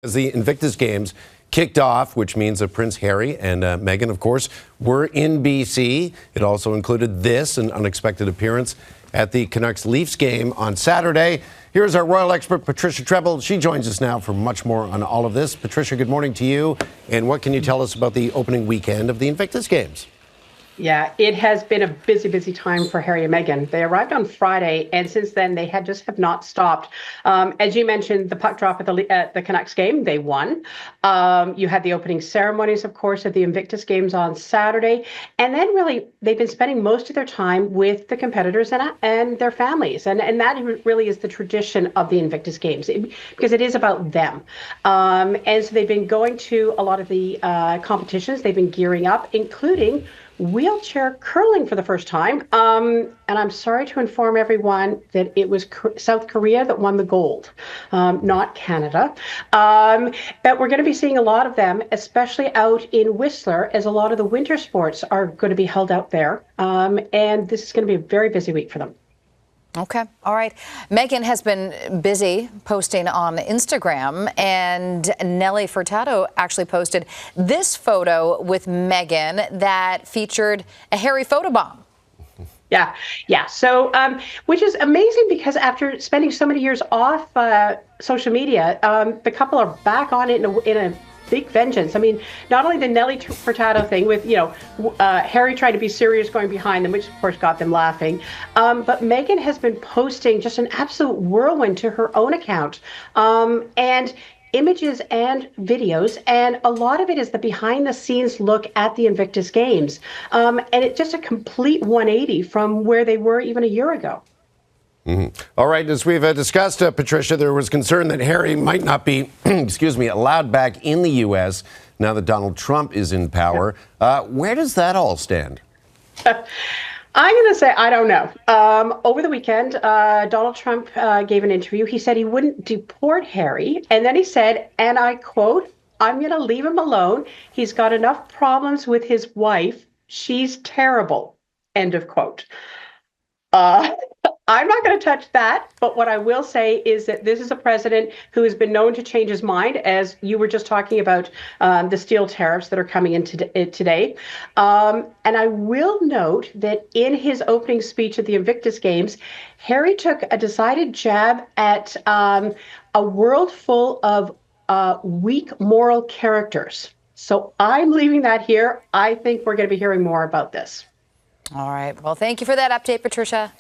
As the Invictus Games kicked off, which means that Prince Harry and Meghan, of course, were in BC. It also included an unexpected appearance at the Canucks-Leafs game on Saturday. Here's our royal expert, Patricia Treble. She joins us now for much more on all of this. Patricia, good morning to you. And what can you tell us about the opening weekend of the Invictus Games? Yeah, it has been a busy, busy time for Harry and Meghan. They arrived on Friday, and since then they have not stopped. As you mentioned, the puck drop at the Canucks game, they won. You had the opening ceremonies, of course, at the Invictus Games on Saturday, and then really they've been spending most of their time with the competitors and their families, and that really is the tradition of the Invictus Games because it is about them. And so they've been going to a lot of the competitions. They've been gearing up, including wheelchair curling for the first time. And I'm sorry to inform everyone that it was South Korea that won the gold, not Canada. But we're going to be seeing a lot of them, especially out in Whistler, as a lot of the winter sports are going to be held out there. And this is going to be a very busy week for them. Okay. All right. Meghan has been busy posting on Instagram, and Nelly Furtado actually posted this photo with Meghan that featured a Harry photobomb. Yeah. So, which is amazing because after spending so many years off social media, the couple are back on it in a big vengeance. I mean, not only the Nelly Furtado thing with, Harry trying to be serious going behind them, which of course got them laughing, but Meghan has been posting just an absolute whirlwind to her own account, and images and videos, and a lot of it is the behind the scenes look at the Invictus Games, and it's just a complete 180 from where they were even a year ago. Mm-hmm. All right, as we've discussed, Patricia, there was concern that Harry might not be, allowed back in the U.S. now that Donald Trump is in power. Where does that all stand? I'm going to say I don't know. Over the weekend, Donald Trump gave an interview. He said he wouldn't deport Harry, and then he said, and I quote, "I'm going to leave him alone. He's got enough problems with his wife. She's terrible." End of quote. I'm not going to touch that, but what I will say is that this is a president who has been known to change his mind, as you were just talking about the steel tariffs that are coming in today. And I will note that in his opening speech at the Invictus Games, Harry took a decided jab at a world full of weak moral characters. So I'm leaving that here. I think we're going to be hearing more about this. All right. Well, thank you for that update, Patricia.